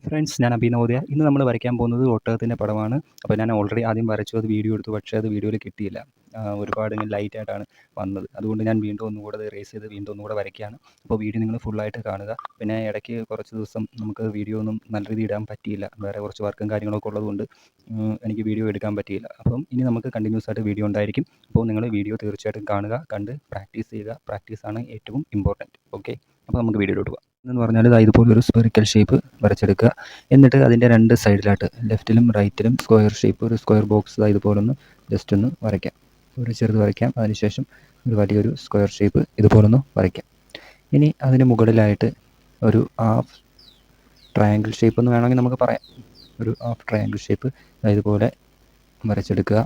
Friends, ഞാൻ അഭിനവോദയ. ഇന്ന് നമ്മൾ വരയ്ക്കാൻ പോകുന്നത് ഒട്ടകത്തിൻ്റെ പടമാണ്. അപ്പോൾ ഞാൻ ഓൾറെഡി ആദ്യം വരച്ചു, അത് വീഡിയോ എടുത്തു. പക്ഷേ അത് വീഡിയോയിൽ കിട്ടിയില്ല. ഒരുപാട് ഇങ്ങനെ ലൈറ്റായിട്ടാണ് വന്നത്. അതുകൊണ്ട് ഞാൻ വീണ്ടും ഒന്നുകൂടെ അത് എറേസ് ചെയ്ത് വീണ്ടും ഒന്നുകൂടെ വരയ്ക്കുകയാണ്. അപ്പോൾ വീഡിയോ നിങ്ങൾ ഫുള്ളായിട്ട് കാണുക. പിന്നെ ഇടയ്ക്ക് കുറച്ച് ദിവസം നമുക്ക് വീഡിയോ ഒന്നും നല്ല രീതിയിൽ ഇടാൻ പറ്റിയില്ല. വേറെ കുറച്ച് വർക്കും കാര്യങ്ങളൊക്കെ ഉള്ളതുകൊണ്ട് എനിക്ക് വീഡിയോ എടുക്കാൻ പറ്റിയില്ല. അപ്പം ഇനി നമുക്ക് കണ്ടിന്യൂസ് ആയിട്ട് വീഡിയോ ഉണ്ടായിരിക്കും. അപ്പോൾ നിങ്ങൾ വീഡിയോ തീർച്ചയായിട്ടും കാണുക, കണ്ട് പ്രാക്ടീസ് ചെയ്യുക. പ്രാക്ടീസാണ് ഏറ്റവും ഇമ്പോർട്ടൻറ്റ്. ഓക്കെ, അപ്പോൾ നമുക്ക് വീഡിയോയിലോട്ട് പോകാം. എന്ന് പറഞ്ഞാൽ ഇതുപോലൊരു സ്പെറിക്കൽ ഷേപ്പ് വരച്ചെടുക്കുക. എന്നിട്ട് അതിൻ്റെ രണ്ട് സൈഡിലായിട്ട് ലെഫ്റ്റിലും റൈറ്റിലും സ്ക്വയർ ഷേപ്പ്, ഒരു സ്ക്വയർ ബോക്സ് ഇതുപോലൊന്ന് ജസ്റ്റ് ഒന്ന് വരയ്ക്കാം. ഒരു ചെറുത് വരയ്ക്കാം. അതിനുശേഷം ഒരു വലിയൊരു സ്ക്വയർ ഷേപ്പ് ഇതുപോലൊന്ന് വരയ്ക്കാം. ഇനി അതിന് മുകളിലായിട്ട് ഒരു ഹാഫ് ട്രയാങ്കിൾ ഷേപ്പ് എന്ന് വേണമെങ്കിൽ നമുക്ക് പറയാം. ഒരു ഹാഫ് ട്രയാങ്കിൾ ഷേപ്പ് ഇതുപോലെ വരച്ചെടുക്കുക.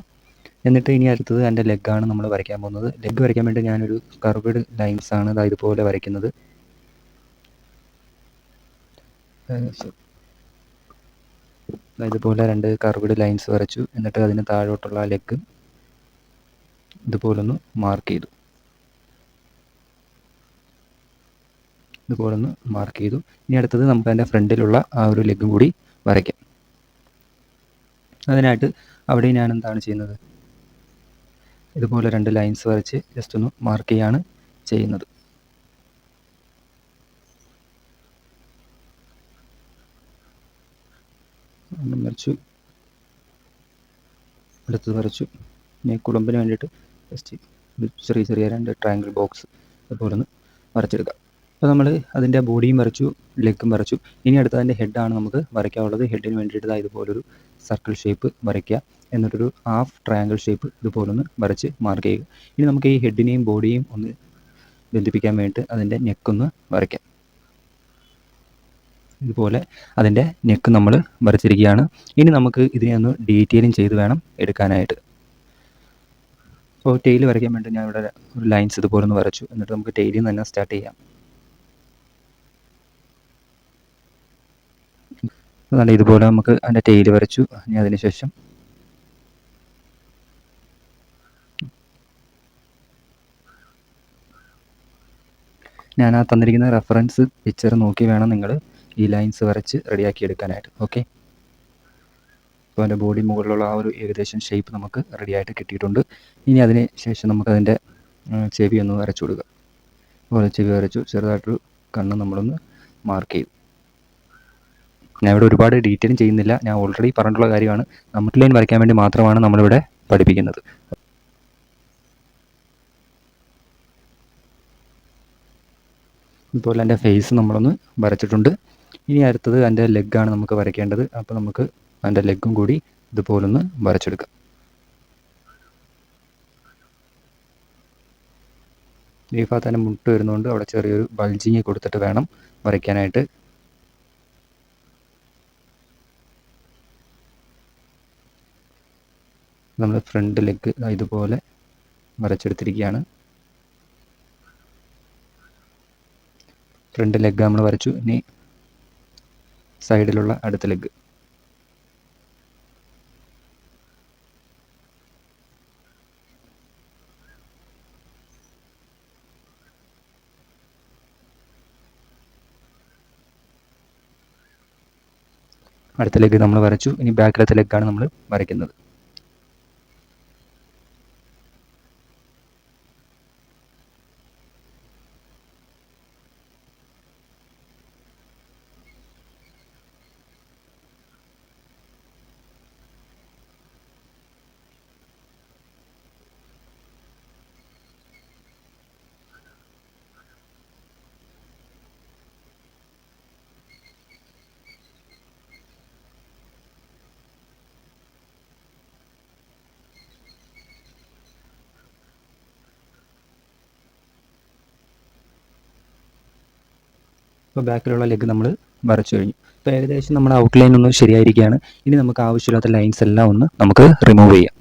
എന്നിട്ട് ഇനി അടുത്തത് എൻ്റെ ലെഗാണ് നമ്മൾ വരയ്ക്കാൻ പോകുന്നത്. ലെഗ് വരയ്ക്കാൻ വേണ്ടി ഞാനൊരു കർവ്ഡ് ലൈൻസാണ് ഇതുപോലെ വരയ്ക്കുന്നത്. ഇതുപോലെ രണ്ട് കർവ്ഡ് ലൈൻസ് വരച്ചു. എന്നിട്ട് അതിന് താഴോട്ടുള്ള ലെഗ് ഇതുപോലൊന്ന് മാർക്ക് ചെയ്തു. ഇനി അടുത്തത് നമുക്ക് അതിൻ്റെ ഫ്രണ്ടിലുള്ള ആ ഒരു ലെഗും കൂടി വരയ്ക്കാം. അതിനായിട്ട് അവിടെ ഞാൻ എന്താണ് ചെയ്യുന്നത്, ഇതുപോലെ രണ്ട് ലൈൻസ് വരച്ച് ജസ്റ്റ് ഒന്ന് മാർക്ക് ചെയ്യാണ് ചെയ്യുന്നത്. വരച്ചു, അടുത്തത് വരച്ചു. ഇനി കുടുംബിന് വേണ്ടിയിട്ട് ജസ്റ്റ് ചെറിയ ചെറിയ രണ്ട് ട്രയാങ്കിൾ ബോക്സ് അതുപോലെ ഒന്ന് വരച്ചെടുക്കാം. അപ്പോൾ നമ്മൾ അതിൻ്റെ ബോഡിയും വരച്ചു, ലെഗും വരച്ചു. ഇനി അടുത്ത അതിൻ്റെ ഹെഡാണ് നമുക്ക് വരയ്ക്കാനുള്ളത്. ഹെഡിന് വേണ്ടിയിട്ട് ഇതുപോലൊരു സർക്കിൾ ഷേപ്പ് വരയ്ക്കുക. എന്നിട്ടൊരു ഹാഫ് ട്രയാങ്കിൾ ഷേപ്പ് ഇതുപോലൊന്ന് വരച്ച് മാർക്ക് ചെയ്യുക. ഇനി നമുക്ക് ഈ ഹെഡിനെയും ബോഡിയും ഒന്ന് ബന്ധിപ്പിക്കാൻ വേണ്ടിയിട്ട് അതിൻ്റെ നെക്കൊന്ന് വരയ്ക്കാം. ഇതുപോലെ അതിൻ്റെ നെക്ക് നമ്മൾ വരച്ചിരിക്കുകയാണ്. ഇനി നമുക്ക് ഇതിനെ ഒന്ന് ഡീറ്റെയിലിംഗ് ചെയ്ത് വേണം എടുക്കാനായിട്ട്. അപ്പോൾ ടെയിൽ വരയ്ക്കാൻ വേണ്ടി ഞാൻ ഇവിടെ ഒരു ലൈൻസ് ഇതുപോലെ ഒന്ന് വരച്ചു. എന്നിട്ട് നമുക്ക് ടെയിലിൽ നിന്ന് തന്നെ സ്റ്റാർട്ട് ചെയ്യാം. നല്ല ഇതുപോലെ നമുക്ക് അതിൻ്റെ ടെയിൽ വരച്ചു. ഇനി അതിനുശേഷം ഞാൻ ആ തന്നിരിക്കുന്ന റെഫറൻസ് പിക്ചർ നോക്കി വേണം നിങ്ങൾ ഈ ലൈൻസ് വരച്ച് റെഡിയാക്കി എടുക്കാനായിട്ട്. ഓക്കെ, അപ്പോൾ അതിൻ്റെ ബോഡി മുകളിലുള്ള ആ ഒരു ഏകദേശം ഷേപ്പ് നമുക്ക് റെഡിയായിട്ട് കിട്ടിയിട്ടുണ്ട്. ഇനി അതിന് ശേഷം നമുക്കതിൻ്റെ ചെവി ഒന്ന് വരച്ചു കൊടുക്കുക. അതുപോലെ ചെവി വരച്ചു. ചെറുതായിട്ടൊരു കണ്ണ് നമ്മളൊന്ന് മാർക്ക് ചെയ്തു. ഞാൻ ഇവിടെ ഒരുപാട് ഡീറ്റെയിലും ചെയ്യുന്നില്ല. ഞാൻ ഓൾറെഡി പറഞ്ഞിട്ടുള്ള കാര്യമാണ്. നമുക്ക് ലൈൻ വരയ്ക്കാൻ വേണ്ടി മാത്രമാണ് നമ്മളിവിടെ പഠിപ്പിക്കുന്നത്. ഇതുപോലെ എൻ്റെ ഫേസ് നമ്മളൊന്ന് വരച്ചിട്ടുണ്ട്. ഇനി അടുത്തത് എൻ്റെ ലെഗാണ് നമുക്ക് വരയ്ക്കേണ്ടത്. അപ്പോൾ നമുക്ക് അതിൻ്റെ ലെഗും കൂടി ഇതുപോലൊന്ന് വരച്ചെടുക്കാം. ഈ ഭാഗത്ത് തന്നെ മുട്ട് വരുന്നതുകൊണ്ട് അവിടെ ചെറിയൊരു ബൾജിങ് കൊടുത്തിട്ട് വേണം വരയ്ക്കാനായിട്ട്. നമ്മൾ ഫ്രണ്ട് ലെഗ് ഇതുപോലെ വരച്ചെടുത്തിരിക്കുകയാണ്. ഫ്രണ്ട് ലെഗ് നമ്മൾ വരച്ചു. ഇനി സൈഡിലുള്ള അടുത്ത ലെഗ്. അടുത്ത ലെഗ് നമ്മൾ വരച്ചു. ഇനി ബാക്കിലത്തെ ലെഗാണ് നമ്മൾ വരയ്ക്കുന്നത്. ഇപ്പോൾ ബാക്കിലുള്ള ലെഗ് നമ്മൾ വരച്ചു കഴിഞ്ഞു. ഇപ്പോൾ ഏകദേശം നമ്മുടെ ഔട്ട്ലൈൻ ഒന്ന് ശരിയായിരിക്കുകയാണ്. ഇനി നമുക്ക് ആവശ്യമില്ലാത്ത ലൈൻസ് എല്ലാം ഒന്ന് നമുക്ക് റിമൂവ് ചെയ്യാം.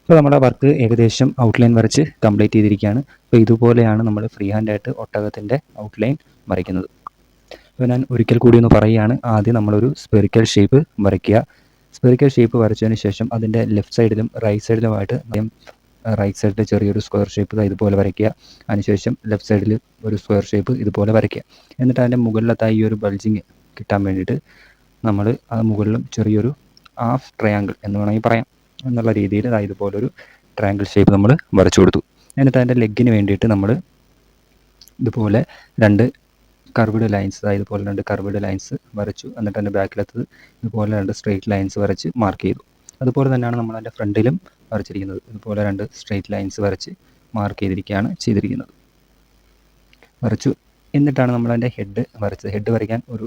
ഇപ്പോൾ നമ്മുടെ വർക്ക് ഏകദേശം ഔട്ട്ലൈൻ വരച്ച് കംപ്ലീറ്റ് ചെയ്തിരിക്കുകയാണ്. അപ്പോൾ ഇതുപോലെയാണ് നമ്മൾ ഫ്രീ ഹാൻഡായിട്ട് ഒട്ടകത്തിൻ്റെ ഔട്ട്ലൈൻ വരയ്ക്കുന്നത്. അപ്പോൾ ഞാൻ ഒരിക്കൽ കൂടി ഒന്ന് പറയുകയാണ്. ആദ്യം നമ്മളൊരു സ്പെറിക്കൽ ഷേപ്പ് വരയ്ക്കുക. സ്പെറിക്കൽ ഷേപ്പ് വരച്ചതിന് ശേഷം അതിൻ്റെ ലെഫ്റ്റ് സൈഡിലും റൈറ്റ് സൈഡിലുമായിട്ട് റൈറ്റ് സൈഡിൽ ചെറിയൊരു സ്ക്വയർ ഷേപ്പ് ഇതുപോലെ വരയ്ക്കുക. അതിനുശേഷം ലെഫ്റ്റ് സൈഡിൽ ഒരു സ്ക്വയർ ഷേപ്പ് ഇതുപോലെ വരയ്ക്കുക. എന്നിട്ട് അതിൻ്റെ മുകളിലത്തായി ഈ ഒരു ബൾജിങ് കിട്ടാൻ വേണ്ടിയിട്ട് നമ്മൾ അത് മുകളിലും ചെറിയൊരു ഹാഫ് ട്രയാങ്കിൾ എന്ന് വേണമെങ്കിൽ പറയാം എന്നുള്ള രീതിയിൽ ഇതുപോലൊരു ട്രയാങ്കിൾ ഷേപ്പ് നമ്മൾ വരച്ചു കൊടുത്തു. എന്നിട്ട് അതിൻ്റെ ലെഗിന് വേണ്ടിയിട്ട് നമ്മൾ ഇതുപോലെ രണ്ട് കർവ്ഡ് ലൈൻസ് ഇതുപോലെ രണ്ട് കർവ്ഡ് ലൈൻസ് വരച്ചു. എന്നിട്ട് അതിൻ്റെ ബാക്കിലത്തത് ഇതുപോലെ രണ്ട് സ്ട്രെയിറ്റ് ലൈൻസ് വരച്ച് മാർക്ക് ചെയ്തു. അതുപോലെ തന്നെയാണ് നമ്മൾ അതിൻ്റെ ഫ്രണ്ടിലും വരച്ചിരിക്കുന്നത്. ഇതുപോലെ രണ്ട് സ്ട്രെയിറ്റ് ലൈൻസ് വരച്ച് മാർക്ക് ചെയ്തിരിക്കുന്നത് വരച്ചു. എന്നിട്ടാണ് നമ്മൾ അതിൻ്റെ ഹെഡ് വരച്ചത്. ഹെഡ് വരയ്ക്കാൻ ഒരു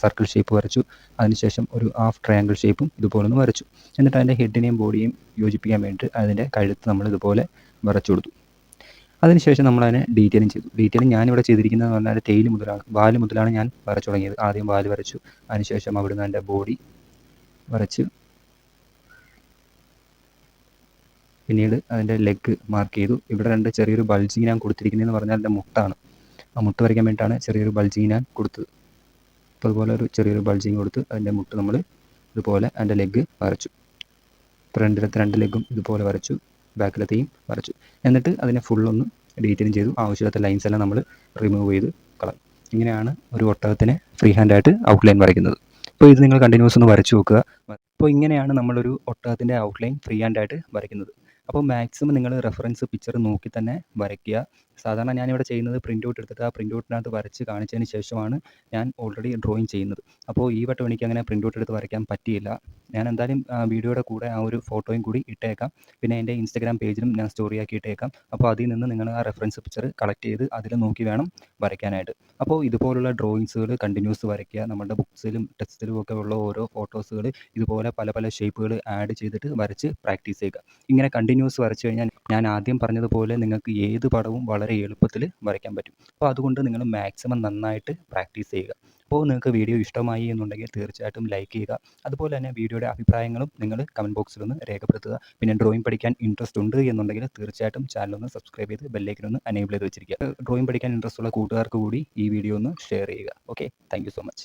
സർക്കിൾ ഷേപ്പ് വരച്ചു. അതിനുശേഷം ഒരു ഹാഫ് ട്രയാങ്കിൾ ഷേപ്പും ഇതുപോലെ ഒന്ന് വരച്ചു. എന്നിട്ട് അതിൻ്റെ ഹെഡിനെയും ബോഡിയും യോജിപ്പിക്കാൻ വേണ്ടിയിട്ട് അതിൻ്റെ കഴുത്ത് നമ്മൾ ഇതുപോലെ വരച്ചു കൊടുത്തു. അതിനുശേഷം നമ്മളതിനെ ഡീറ്റെയിലിംഗ് ചെയ്തു. ഡീറ്റെയിലിംഗ് ഞാനിവിടെ ചെയ്തിരിക്കുന്നത് പറഞ്ഞാൽ തേയില് മുതലാണ്, വാല് മുതലാണ് ഞാൻ വരച്ചു തുടങ്ങിയത്. ആദ്യം വാല് വരച്ചു. അതിനുശേഷം അവിടുന്ന് അതിൻ്റെ ബോഡി വരച്ച് പിന്നീട് അതിൻ്റെ ലെഗ് മാർക്ക് ചെയ്തു. ഇവിടെ രണ്ട് ചെറിയൊരു ബൾജിങ് ഞാൻ കൊടുത്തിരിക്കുന്നതെന്ന് പറഞ്ഞാൽ എൻ്റെ മുട്ടാണ്. ആ മുട്ട് വരയ്ക്കാൻ വേണ്ടിയിട്ടാണ് ചെറിയൊരു ബൾജിങ് ഞാൻ കൊടുത്തത്. അപ്പോൾ അതുപോലെ ഒരു ചെറിയൊരു ബൾജിങ് കൊടുത്ത് അതിൻ്റെ മുട്ട് നമ്മൾ ഇതുപോലെ അതിൻ്റെ ലെഗ് വരച്ചു. ഫ്രണ്ടിലത്തെ രണ്ട് ലെഗും ഇതുപോലെ വരച്ചു, ബാക്കിലത്തെയും വരച്ചു. എന്നിട്ട് അതിനെ ഫുള്ളൊന്ന് ഡീറ്റെയിലിംഗ് ചെയ്തു. ആവശ്യമില്ലാത്ത ലൈൻസ് എല്ലാം നമ്മൾ റിമൂവ് ചെയ്ത് കളഞ്ഞു. ഇങ്ങനെയാണ് ഒരു ഒട്ടകത്തിനെ ഫ്രീ ഹാൻഡായിട്ട് ഔട്ട്ലൈൻ വരയ്ക്കുന്നത്. അപ്പോൾ ഇത് നിങ്ങൾ കണ്ടിന്യൂസ് ഒന്ന് വരച്ചു നോക്കുക. അപ്പോൾ ഇങ്ങനെയാണ് നമ്മളൊരു ഒട്ടകത്തിൻ്റെ ഔട്ട്ലൈൻ ഫ്രീ ഹാൻഡായിട്ട് വരയ്ക്കുന്നത്. അപ്പോൾ മാക്സിമം നിങ്ങൾ റെഫറൻസ് പിക്ചർ നോക്കി തന്നെ വരയ്ക്കുക. സാധാരണ ഞാനിവിടെ ചെയ്യുന്നത് പ്രിൻ്റ് ഔട്ട് എടുത്തിട്ട് ആ പ്രിൻ്റ് ഔട്ടിനകത്ത് വരച്ച് കാണിച്ചതിന് ശേഷമാണ് ഞാൻ ഓൾറെഡി ഡ്രോയിങ് ചെയ്യുന്നത്. അപ്പോൾ ഈ വട്ടം എനിക്ക് അങ്ങനെ പ്രിൻ്റ് ഔട്ട് എടുത്ത് വരയ്ക്കാൻ പറ്റിയില്ല. ഞാൻ എന്തായാലും വീഡിയോയുടെ കൂടെ ആ ഒരു ഫോട്ടോയും കൂടി ഇട്ടേക്കാം. പിന്നെ എൻ്റെ ഇൻസ്റ്റഗ്രാം പേജിലും ഞാൻ സ്റ്റോറി ആക്കി ഇട്ടേക്കാം. അപ്പോൾ അതിൽ നിന്ന് നിങ്ങൾ ആ റെഫറൻസ് പിക്ചർ കളക്ട് ചെയ്ത് അതിൽ നോക്കി വേണം വരയ്ക്കാനായിട്ട്. അപ്പോൾ ഇതുപോലുള്ള ഡ്രോയിങ്സുകൾ കണ്ടിന്യൂസ് വരയ്ക്കുക. നമ്മുടെ ബുക്സിലും ടെക്സ്റ്റിലും ഒക്കെ ഉള്ള ഓരോ ഫോട്ടോസുകൾ ഇതുപോലെ പല പല ഷേപ്പുകൾ ആഡ് ചെയ്തിട്ട് വരച്ച് പ്രാക്ടീസ് ചെയ്യുക. ഇങ്ങനെ കണ്ടിന്യൂസ് വരച്ചു കഴിഞ്ഞാൽ ഞാൻ ആദ്യം പറഞ്ഞതുപോലെ നിങ്ങൾക്ക് ഏത് പടവും വളരെ എളുപ്പത്തിൽ വരയ്ക്കാൻ പറ്റും. അപ്പോൾ അതുകൊണ്ട് നിങ്ങൾ മാക്സിമം നന്നായിട്ട് പ്രാക്ടീസ് ചെയ്യുക. അപ്പോൾ നിങ്ങൾക്ക് വീഡിയോ ഇഷ്ടമായി എന്നുണ്ടെങ്കിൽ തീർച്ചയായിട്ടും ലൈക്ക് ചെയ്യുക. അതുപോലെ തന്നെ വീഡിയോയുടെ അഭിപ്രായങ്ങളും നിങ്ങൾ കമൻറ്റ് ബോക്സിലൊന്ന് രേഖപ്പെടുത്തുക. പിന്നെ ഡ്രോയിങ് പഠിക്കാൻ ഇൻട്രസ്റ്റ് ഉണ്ട് എന്നുണ്ടെങ്കിൽ തീർച്ചയായിട്ടും ചാനലൊന്ന് സബ്സ്ക്രൈബ് ചെയ്ത് ബെല്ലൈക്കനൊന്ന് എനേബിൾ ചെയ്ത് വെച്ചിരിക്കുക. ഡ്രോയിങ് പഠിക്കാൻ ഇൻട്രസ്റ്റ് ഉള്ള കൂട്ടുകാർക്ക് കൂടി ഈ വീഡിയോ ഒന്ന് ഷെയർ ചെയ്യുക. Okay, thank you so much.